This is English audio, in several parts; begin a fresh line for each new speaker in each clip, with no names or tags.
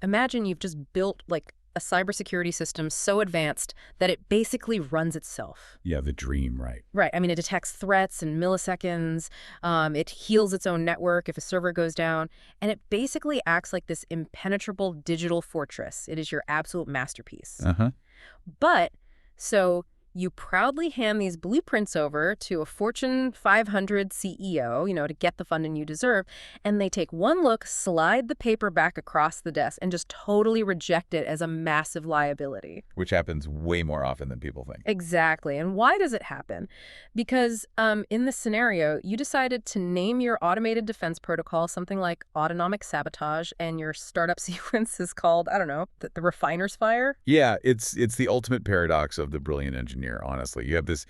imagine you've just built like a cybersecurity system so advanced that it basically runs itself.
Yeah, the dream, right.
Right. I mean, it detects threats in milliseconds. It heals its own network if a server goes down. And it basically acts like this impenetrable digital fortress. It is your absolute masterpiece.
Uh-huh.
But, so you proudly hand these blueprints over to a Fortune 500 CEO, to get the funding you deserve, and they take one look, slide the paper back across the desk, and just totally reject it as a massive liability.
Which happens way more often than people think.
Exactly. And why does it happen? Because in this scenario, you decided to name your automated defense protocol something like autonomic sabotage, and your startup sequence is called, I don't know, the refiner's fire?
Yeah, it's the ultimate paradox of the brilliant engineer, honestly. You have this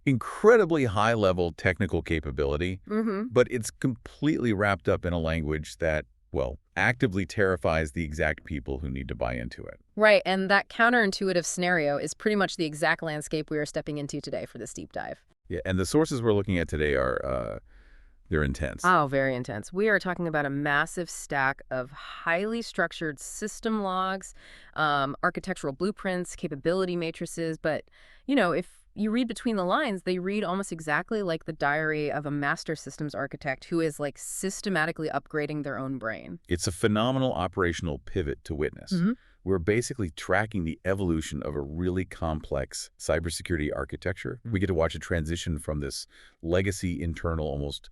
incredibly high-level technical capability, but it's completely wrapped up in a language that, well, actively terrifies the exact people who need to buy into it.
Right, and that counterintuitive scenario is pretty much the exact landscape we are stepping into today for this deep dive.
Yeah, and the sources we're looking at today are, they're intense.
Oh, very intense. We are talking about a massive stack of highly structured system logs, architectural blueprints, capability matrices, but, if you read between the lines, they read almost exactly like the diary of a master systems architect who is like systematically upgrading their own brain.
It's a phenomenal operational pivot to witness. We're basically tracking the evolution of a really complex cybersecurity architecture. We get to watch a transition from this legacy, internal, almost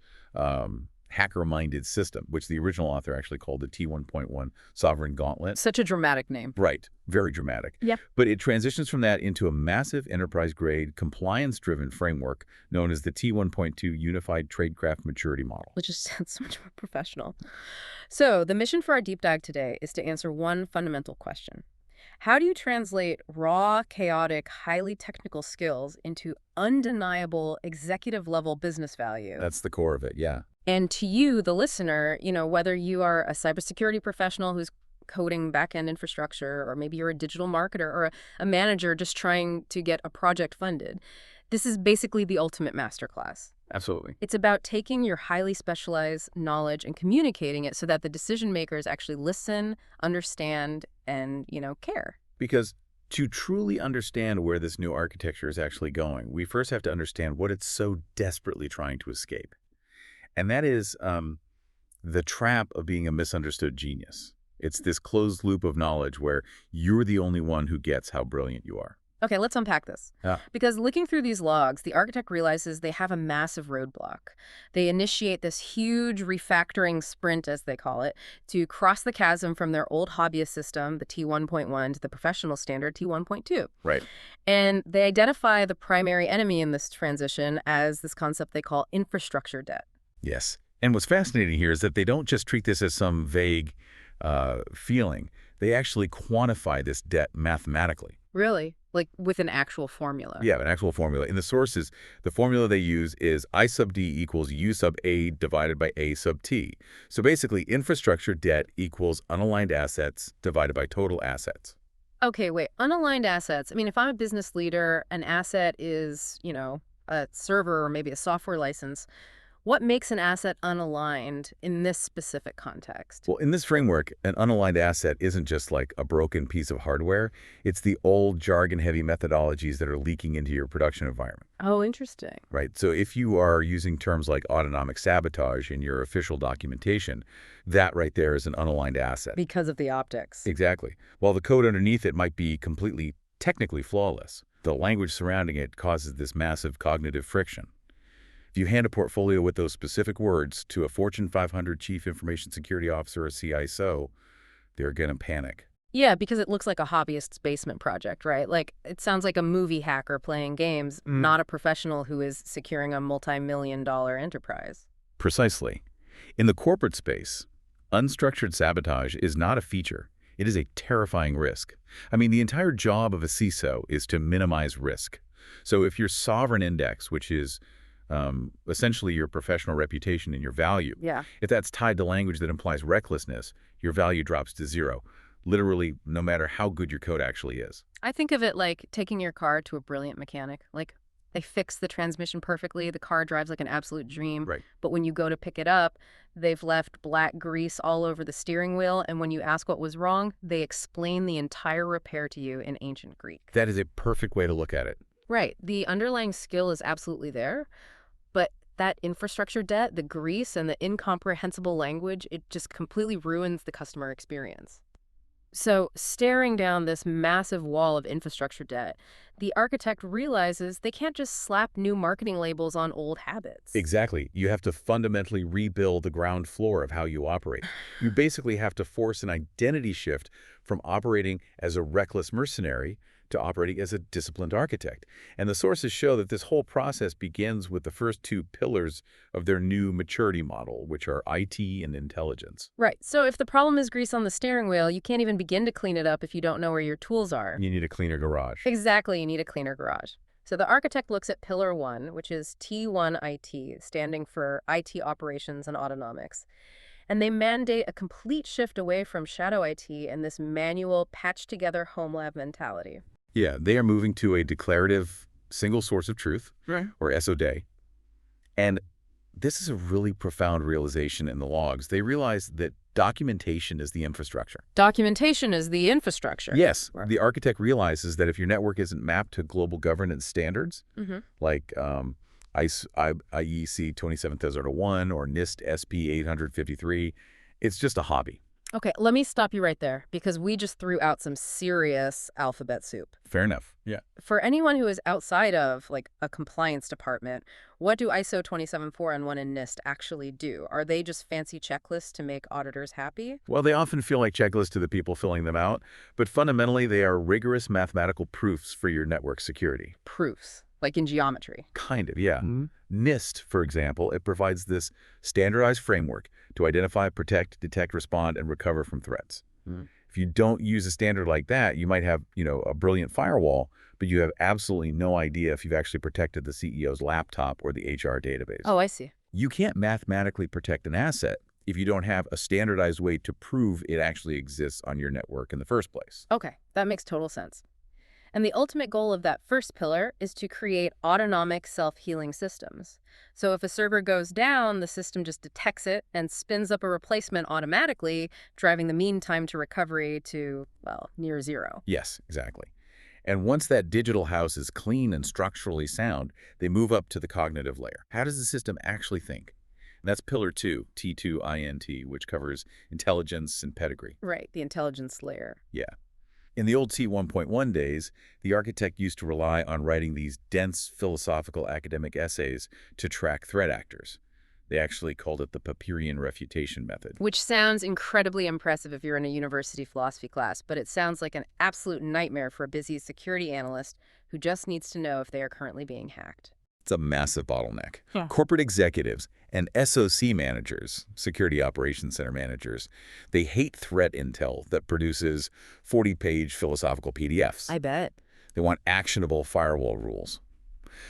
hacker-minded system, which the original author actually called the T1.1 Sovereign Gauntlet.
Such a dramatic name.
Right. Very dramatic.
Yeah.
But it transitions from that into a massive enterprise-grade, compliance-driven framework known as the T1.2 Unified Tradecraft Maturity Model.
Which just sounds so much more professional. So the mission for our deep dive today is to answer one fundamental question. How do you translate raw, chaotic, highly technical skills into undeniable executive-level business value?
That's the core of it, yeah.
And to you, the listener, whether you are a cybersecurity professional who's coding back-end infrastructure, or maybe you're a digital marketer or a manager just trying to get a project funded, this is basically the ultimate masterclass.
Absolutely.
It's about taking your highly specialized knowledge and communicating it so that the decision makers actually listen, understand, and, care.
Because to truly understand where this new architecture is actually going, we first have to understand what it's so desperately trying to escape. And that is the trap of being a misunderstood genius. It's this closed loop of knowledge where you're the only one who gets how brilliant you are.
Okay, let's unpack this.
Yeah.
Because looking through these logs, the architect realizes they have a massive roadblock. They initiate this huge refactoring sprint, as they call it, to cross the chasm from their old hobbyist system, the T1.1, to the professional standard, T1.2.
Right.
And they identify the primary enemy in this transition as this concept they call infrastructure debt.
Yes. And what's fascinating here is that they don't just treat this as some vague feeling. They actually quantify this debt mathematically.
Really? Like with an actual formula?
Yeah, an actual formula. In the sources, the formula they use is I sub D equals U sub A divided by A sub T. So basically, infrastructure debt equals unaligned assets divided by total assets.
Okay, wait. Unaligned assets. I mean, if I'm a business leader, an asset is, a server or maybe a software license. What makes an asset unaligned in this specific context?
Well, in this framework, an unaligned asset isn't just like a broken piece of hardware. It's the old jargon-heavy methodologies that are leaking into your production environment.
Oh, interesting.
Right. So if you are using terms like autonomic sabotage in your official documentation, that right there is an unaligned asset.
Because of the optics.
Exactly. While the code underneath it might be completely technically flawless, the language surrounding it causes this massive cognitive friction. If you hand a portfolio with those specific words to a Fortune 500 Chief Information Security Officer or CISO, they're going to panic.
Yeah, because it looks like a hobbyist's basement project, right? Like, it sounds like a movie hacker playing games, not a professional who is securing a multi-million-dollar enterprise.
Precisely. In the corporate space, unstructured sabotage is not a feature. It is a terrifying risk. I mean, the entire job of a CISO is to minimize risk. So if your sovereign index, which is essentially your professional reputation and your value.
Yeah.
If that's tied to language that implies recklessness, your value drops to zero, literally no matter how good your code actually is.
I think of it like taking your car to a brilliant mechanic. Like, They fix the transmission perfectly. The car drives like an absolute dream.
Right.
But when you go to pick it up, they've left black grease all over the steering wheel. And when you ask what was wrong, they explain the entire repair to you in ancient Greek.
That is a perfect way to look at it.
Right. The underlying skill is absolutely there. But that infrastructure debt, the grease, and the incomprehensible language, it just completely ruins the customer experience. So, staring down this massive wall of infrastructure debt, the architect realizes they can't just slap new marketing labels on old habits.
Exactly. You have to fundamentally rebuild the ground floor of how you operate. You basically have to force an identity shift from operating as a reckless mercenary to operating as a disciplined architect. And the sources show that this whole process begins with the first two pillars of their new maturity model, which are IT and intelligence.
Right. So if the problem is grease on the steering wheel, you can't even begin to clean it up if you don't know where your tools are.
You need a cleaner garage.
Exactly. You need a cleaner garage. So the architect looks at Pillar 1, which is T1IT, standing for IT Operations and Autonomics. And they mandate a complete shift away from shadow IT and this manual, patched-together home lab mentality.
Yeah, they are moving to a declarative single source of truth,
Right.
or SSoT. And this is a really profound realization in the logs. They realize that documentation is the infrastructure.
Documentation is the infrastructure.
Yes,
Right.
the architect realizes that if your network isn't mapped to global governance standards, like IEC 27001 or NIST SP 853, it's just a hobby.
Okay, let me stop you right there, because we just threw out some serious alphabet soup.
Fair enough. Yeah.
For anyone who is outside of, like, a compliance department, what do ISO 27401 and NIST actually do? Are they just fancy checklists to make auditors happy?
Well, they often feel like checklists to the people filling them out, but fundamentally they are rigorous mathematical proofs for your network security.
Proofs, like in geometry.
Kind of, yeah. NIST, for example, it provides this standardized framework to identify, protect, detect, respond, and recover from threats. If you don't use a standard like that, you might have, a brilliant firewall, but you have absolutely no idea if you've actually protected the CEO's laptop or the HR database.
Oh, I see.
You can't mathematically protect an asset if you don't have a standardized way to prove it actually exists on your network in the first place.
Okay, that makes total sense. And the ultimate goal of that first pillar is to create autonomic self-healing systems. So if a server goes down, the system just detects it and spins up a replacement automatically, driving the mean time to recovery to, well, near zero.
Yes, exactly. And once that digital house is clean and structurally sound, they move up to the cognitive layer. How does the system actually think? And that's pillar 2, T2INT, which covers intelligence and pedigree.
Right, the intelligence layer.
Yeah. In the old T1.1 days, the architect used to rely on writing these dense philosophical academic essays to track threat actors. They actually called it the Papyrian refutation method.
Which sounds incredibly impressive if you're in a university philosophy class, but it sounds like an absolute nightmare for a busy security analyst who just needs to know if they are currently being hacked.
It's a massive bottleneck.
Yeah.
Corporate executives and SOC managers, Security Operations Center managers, they hate threat intel that produces 40-page philosophical PDFs.
I bet.
They want actionable firewall rules.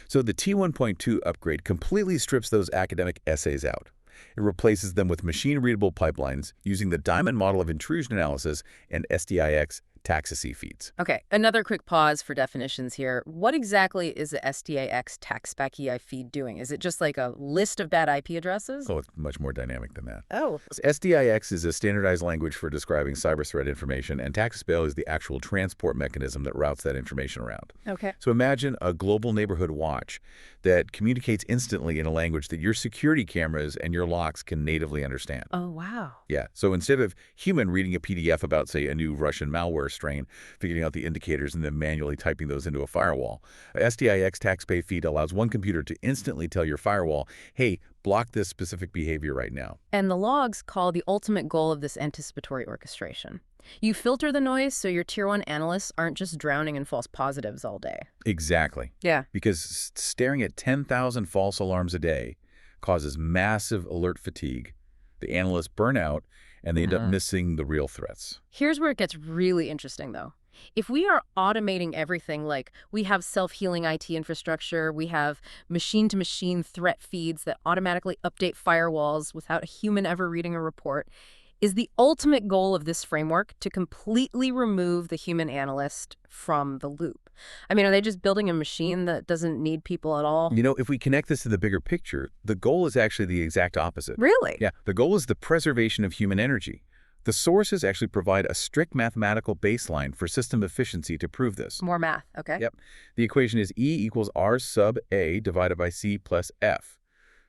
So the T1.2 upgrade completely strips those academic essays out. It replaces them with machine-readable pipelines using the diamond model of intrusion analysis and SDIX taxacy feeds.
Okay, another quick pause for definitions here. What exactly is the SDIX taxacy feed doing? Is it just like a list of bad IP addresses?
Oh, it's much more dynamic than that.
Oh.
SDIX is a standardized language for describing cyber threat information, and taxacy is the actual transport mechanism that routes that information around.
Okay.
So imagine a global neighborhood watch that communicates instantly in a language that your security cameras and your locks can natively understand.
Oh, wow.
Yeah, so instead of human reading a PDF about, say, a new Russian malware strain, figuring out the indicators and then manually typing those into a firewall, a SDIX taxpay feed allows one computer to instantly tell your firewall, hey, block this specific behavior right now.
And the logs call the ultimate goal of this anticipatory orchestration. You filter the noise so your Tier 1 analysts aren't just drowning in false positives all day.
Exactly.
Yeah.
Because staring at 10,000 false alarms a day causes massive alert fatigue. The analysts burn out, and they end up missing the real threats.
Here's where it gets really interesting, though. If we are automating everything, like we have self-healing IT infrastructure, we have machine-to-machine threat feeds that automatically update firewalls without a human ever reading a report, Is the ultimate goal of this framework to completely remove the human analyst from the loop? I mean, are they just building a machine that doesn't need people at all?
If we connect this to the bigger picture, the goal is actually the exact opposite.
Really?
Yeah, the goal is the preservation of human energy. The sources actually provide a strict mathematical baseline for system efficiency to prove this.
More math, okay.
Yep. The equation is E equals R sub A divided by C plus F.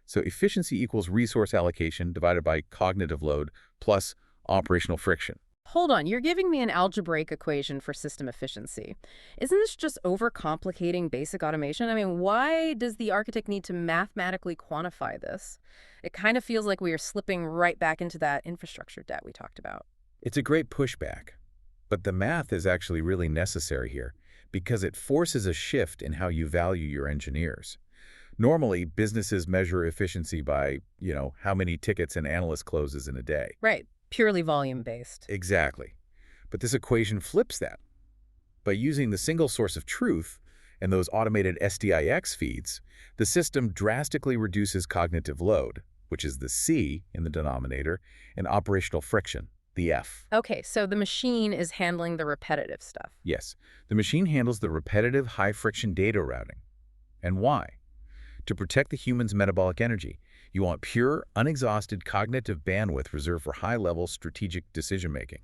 So efficiency equals resource allocation divided by cognitive load plus operational friction.
Hold on, you're giving me an algebraic equation for system efficiency. Isn't this just overcomplicating basic automation? I mean, why does the architect need to mathematically quantify this? It kind of feels like we are slipping right back into that infrastructure debt we talked about.
It's a great pushback, but the math is actually really necessary here because it forces a shift in how you value your engineers. Normally, businesses measure efficiency by, how many tickets an analyst closes in a day.
Right, purely volume-based.
Exactly. But this equation flips that. By using the single source of truth and those automated SDIX feeds, the system drastically reduces cognitive load, which is the C in the denominator, and operational friction, the F.
Okay, so the machine is handling the repetitive stuff.
Yes, the machine handles the repetitive high-friction data routing. And why? To protect the human's metabolic energy, you want pure, unexhausted cognitive bandwidth reserved for high-level strategic decision-making.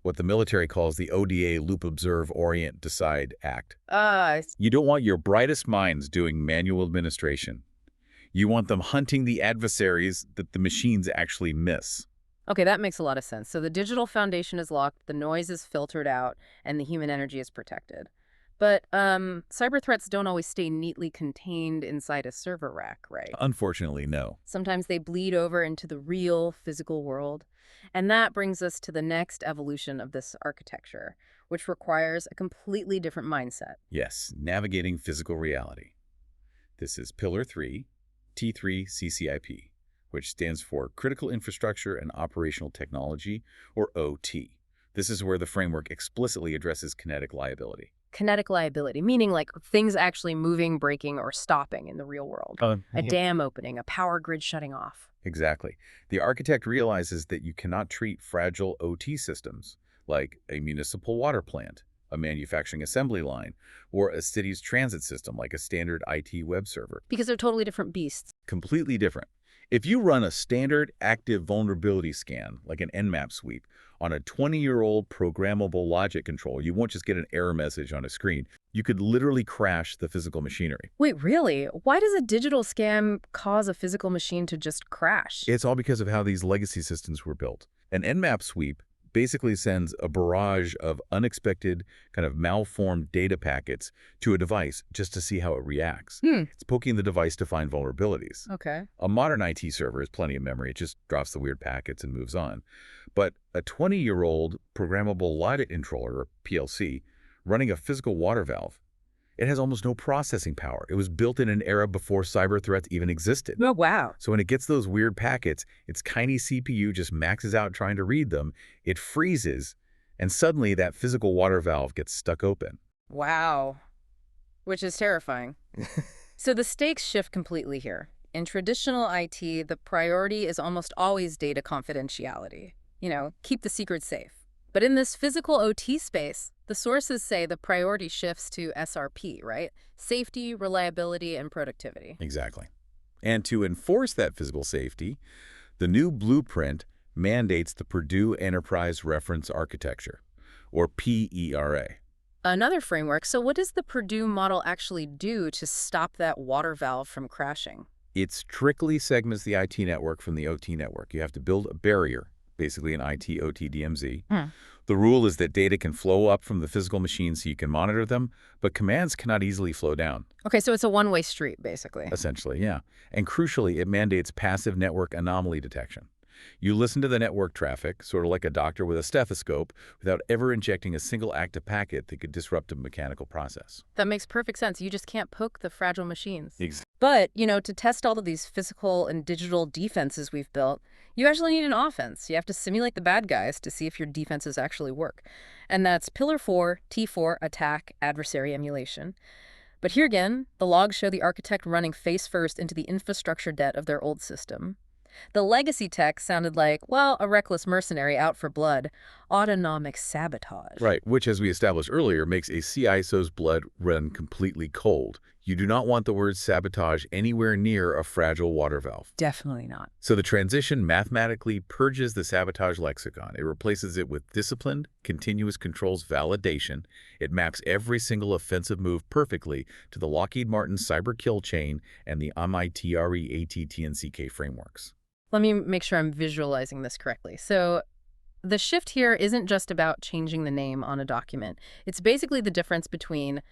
What the military calls the ODA Loop Observe Orient Decide Act. You don't want your brightest minds doing manual administration. You want them hunting the adversaries that the machines actually miss.
Okay, that makes a lot of sense. So the digital foundation is locked, the noise is filtered out, and the human energy is protected. But cyber threats don't always stay neatly contained inside a server rack, right?
Unfortunately, no.
Sometimes they bleed over into the real physical world. And that brings us to the next evolution of this architecture, which requires a completely different mindset.
Yes, navigating physical reality. This is Pillar 3, T3 CCIP, which stands for Critical Infrastructure and Operational Technology, or OT. This is where the framework explicitly addresses kinetic liability.
Kinetic liability, meaning like things actually moving, breaking, or stopping in the real world. A dam opening, a power grid shutting off.
Exactly. The architect realizes that you cannot treat fragile OT systems, like a municipal water plant, a manufacturing assembly line, or a city's transit system like a standard IT web server.
Because they're totally different beasts.
Completely different. If you run a standard active vulnerability scan, like an Nmap sweep, on a 20-year-old programmable logic control, you won't just get an error message on a screen. You could literally crash the physical machinery.
Wait, really? Why does a digital scam cause a physical machine to just crash?
It's all because of how these legacy systems were built. An Nmap sweep basically sends a barrage of unexpected, kind of malformed data packets to a device just to see how it reacts. It's poking the device to find vulnerabilities.
Okay.
A modern IT server has plenty of memory. It just drops the weird packets and moves on. But a 20-year-old programmable logic controller, or PLC, running a physical water valve, it has almost no processing power. It was built in an era before cyber threats even existed.
Oh, wow.
So when it gets those weird packets, its tiny CPU just maxes out trying to read them, it freezes, and suddenly that physical water valve gets stuck open.
Wow. Which is terrifying. So the stakes shift completely here. In traditional IT, the priority is almost always data confidentiality. Keep the secret safe. But in this physical OT space, the sources say the priority shifts to SRP, right? Safety, reliability, and productivity.
Exactly. And to enforce that physical safety, the new blueprint mandates the Purdue Enterprise Reference Architecture, or PERA.
Another framework. So what does the Purdue model actually do to stop that water valve from crashing?
It strictly segments the IT network from the OT network. You have to build a barrier, basically an IT-OT DMZ. The rule is that data can flow up from the physical machine so you can monitor them, but commands cannot easily flow down.
Okay, so it's a one-way street, basically.
Essentially, yeah. And crucially, it mandates passive network anomaly detection. You listen to the network traffic, sort of like a doctor with a stethoscope, without ever injecting a single active packet that could disrupt a mechanical process.
That makes perfect sense. You just can't poke the fragile machines.
Exactly.
But, to test all of these physical and digital defenses we've built, you actually need an offense. You have to simulate the bad guys to see if your defenses actually work. And that's Pillar 4, T4, Attack, Adversary Emulation. But here again, the logs show the architect running face first into the infrastructure debt of their old system. The legacy tech sounded like, well, a reckless mercenary out for blood. Autonomic sabotage.
Right, which, as we established earlier, makes a CISO's blood run completely cold. You do not want the word sabotage anywhere near a fragile water valve.
Definitely not.
So the transition mathematically purges the sabotage lexicon. It replaces it with disciplined, continuous controls validation. It maps every single offensive move perfectly to the Lockheed Martin cyber kill chain and the MITRE ATT&CK frameworks.
Let me make sure I'm visualizing this correctly. So the shift here isn't just about changing the name on a document. It's basically the difference between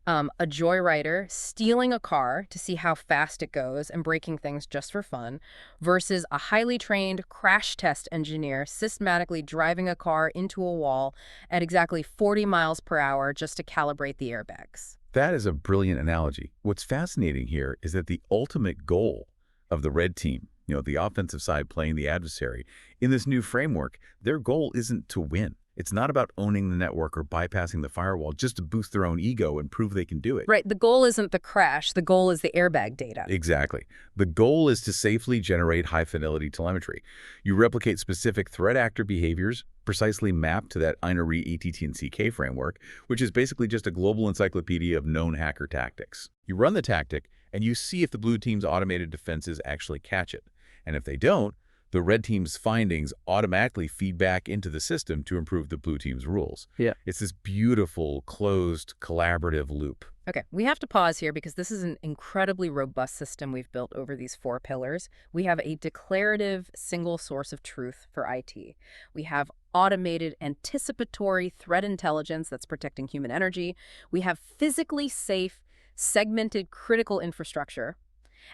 a joyrider stealing a car to see how fast it goes and breaking things just for fun versus a highly trained crash test engineer systematically driving a car into a wall at exactly 40 miles per hour just to calibrate the airbags.
That is a brilliant analogy. What's fascinating here is that the ultimate goal of the red team, the offensive side playing the adversary, in this new framework, their goal isn't to win. It's not about owning the network or bypassing the firewall just to boost their own ego and prove they can do it.
Right. The goal isn't the crash. The goal is the airbag data.
Exactly. The goal is to safely generate high-fidelity telemetry. You replicate specific threat actor behaviors precisely mapped to that INRE ATT&CK framework, which is basically just a global encyclopedia of known hacker tactics. You run the tactic, and you see if the blue team's automated defenses actually catch it. And if they don't, the red team's findings automatically feed back into the system to improve the blue team's rules.
Yeah.
It's this beautiful, closed, collaborative loop.
Okay, we have to pause here because this is an incredibly robust system we've built over these 4 pillars. We have a declarative single source of truth for IT. We have automated anticipatory threat intelligence that's protecting human energy. We have physically safe, segmented critical infrastructure.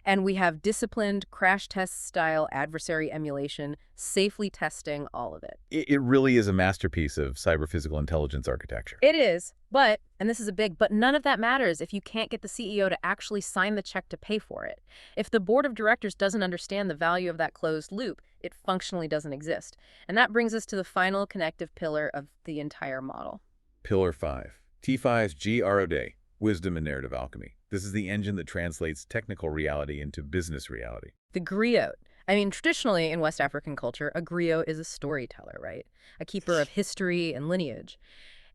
And we have disciplined crash test style adversary emulation, safely testing all of it.
It really is a masterpiece of cyber-physical intelligence architecture.
It is, but, and this is but none of that matters if you can't get the CEO to actually sign the check to pay for it. If the board of directors doesn't understand the value of that closed loop, it functionally doesn't exist. And that brings us to the final connective pillar of the entire model.
Pillar 5. T5's GROD, Wisdom and Narrative Alchemy. This is the engine that translates technical reality into business reality.
The griot. I mean, traditionally in West African culture, a griot is a storyteller, right? A keeper of history and lineage.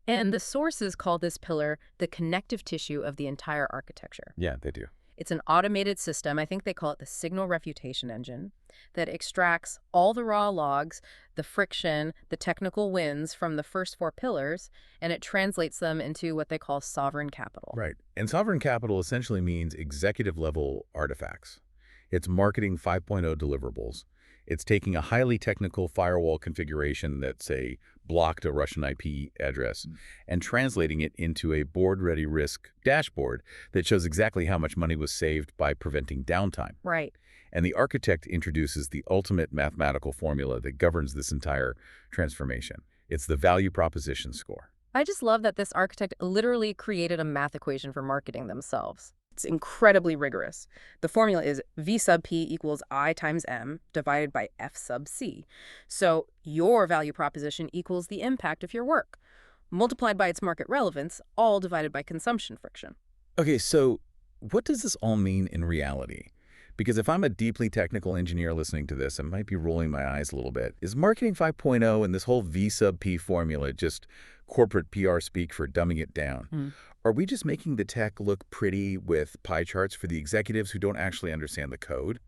And the sources call this pillar the connective tissue of the entire architecture.
Yeah, they do.
It's an automated system, I think they call it the signal refutation engine, that extracts all the raw logs, the friction, the technical wins from the first 4 pillars, and it translates them into what they call sovereign capital.
Right. And sovereign capital essentially means executive-level artifacts. It's marketing 5.0 deliverables. It's taking a highly technical firewall configuration that, say, blocked a Russian IP address and translating it into a board-ready risk dashboard that shows exactly how much money was saved by preventing downtime.
Right.
And the architect introduces the ultimate mathematical formula that governs this entire transformation. It's the value proposition score.
I just love that this architect literally created a math equation for marketing themselves. It's incredibly rigorous. The formula is V sub P equals I times M divided by F sub C. So your value proposition equals the impact of your work, multiplied by its market relevance, all divided by consumption friction.
Okay, so what does this all mean in reality? Because if I'm a deeply technical engineer listening to this, I might be rolling my eyes a little bit. Is marketing 5.0 and this whole V sub P formula just corporate PR speak for dumbing it down? Are we just making the tech look pretty with pie charts for the executives who don't actually understand the code?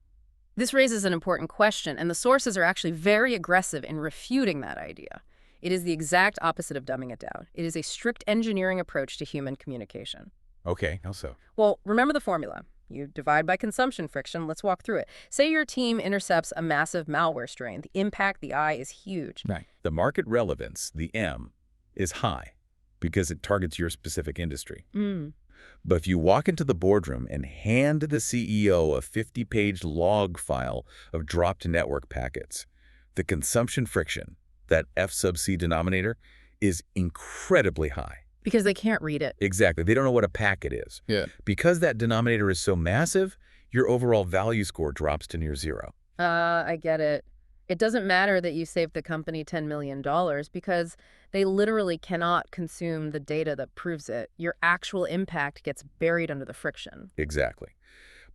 This raises an important question, and the sources are actually very aggressive in refuting that idea. It is the exact opposite of dumbing it down. It is a strict engineering approach to human communication.
Okay, how so?
Well, remember the formula. You divide by consumption friction. Let's walk through it. Say your team intercepts a massive malware strain. The impact, the I, is huge.
Right. The market relevance, the M, is high because it targets your specific industry. But if you walk into the boardroom and hand the CEO a 50-page log file of dropped network packets, the consumption friction, that F sub C denominator, is incredibly high.
Because they can't read it.
Exactly. They don't know what a packet is.
Yeah.
Because that denominator is so massive, your overall value score drops to near zero.
I get it. It doesn't matter that you saved the company $10 million because they literally cannot consume the data that proves it. Your actual impact gets buried under the friction.
Exactly.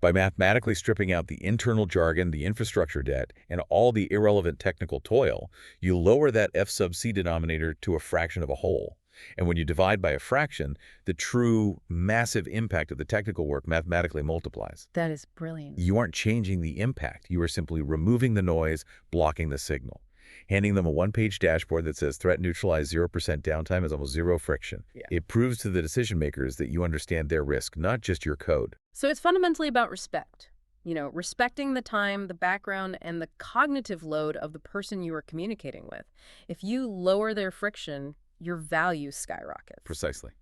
By mathematically stripping out the internal jargon, the infrastructure debt, and all the irrelevant technical toil, you lower that F sub c denominator to a fraction of a whole. And when you divide by a fraction, the true massive impact of the technical work mathematically multiplies.
That is brilliant.
You aren't changing the impact. You are simply removing the noise, blocking the signal. Handing them a one-page dashboard that says threat neutralized 0% downtime is almost zero friction.
Yeah.
It proves to the decision makers that you understand their risk, not just your code.
So it's fundamentally about respect. You know, respecting the time, the background, and the cognitive load of the person you are communicating with. If you lower their friction, your value skyrockets.
Precisely.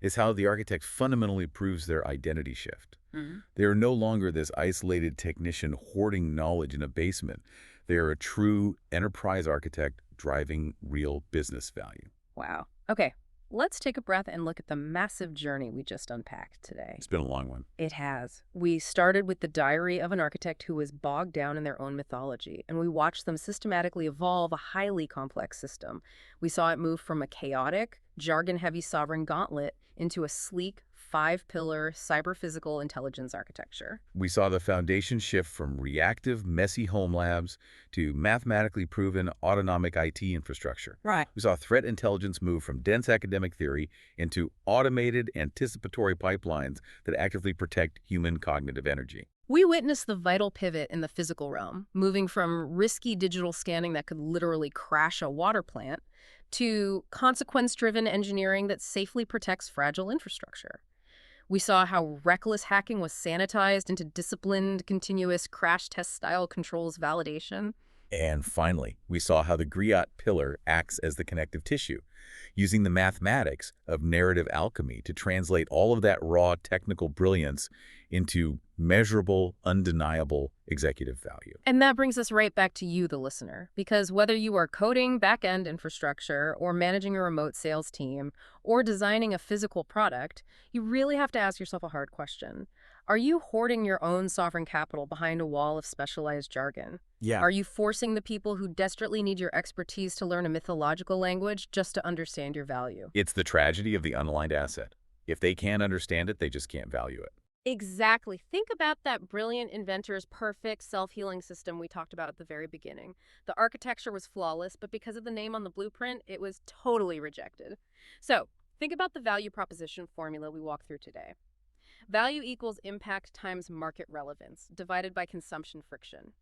It's how the architect fundamentally proves their identity shift.
Mm-hmm.
They are no longer this isolated technician hoarding knowledge in a basement. They are a true enterprise architect driving real business value.
Wow. Okay, let's take a breath and look at the massive journey we just unpacked today.
It's been a long one.
It has. We started with the diary of an architect who was bogged down in their own mythology, and we watched them systematically evolve a highly complex system. We saw it move from a chaotic, jargon-heavy sovereign gauntlet into a sleek, five-pillar cyber-physical intelligence architecture.
We saw the foundation shift from reactive, messy home labs to mathematically proven autonomic IT infrastructure.
Right.
We saw threat intelligence move from dense academic theory into automated, anticipatory pipelines that actively protect human cognitive energy.
We witnessed the vital pivot in the physical realm, moving from risky digital scanning that could literally crash a water plant to consequence-driven engineering that safely protects fragile infrastructure. We saw how reckless hacking was sanitized into disciplined, continuous crash test-style controls validation.
And finally, we saw how the griot pillar acts as the connective tissue, using the mathematics of narrative alchemy to translate all of that raw technical brilliance into measurable, undeniable executive value.
And that brings us right back to you, the listener, because whether you are coding back-end infrastructure or managing a remote sales team or designing a physical product, you really have to ask yourself a hard question. Are you hoarding your own sovereign capital behind a wall of specialized jargon?
Yeah.
Are you forcing the people who desperately need your expertise to learn a mythological language just to understand your value?
It's the tragedy of the unaligned asset. If they can't understand it, they just can't value it.
Exactly. Think about that brilliant inventor's perfect self-healing system we talked about at the very beginning. The architecture was flawless, but because of the name on the blueprint, it was totally rejected. So, think about the value proposition formula we walked through today. Value equals impact times market relevance, divided by consumption friction.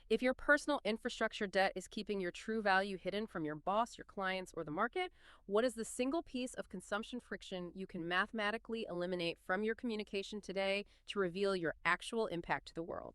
If your personal infrastructure debt is keeping your true value hidden from your boss, your clients, or the market, what is the single piece of consumption friction you can mathematically eliminate from your communication today to reveal your actual impact to the world?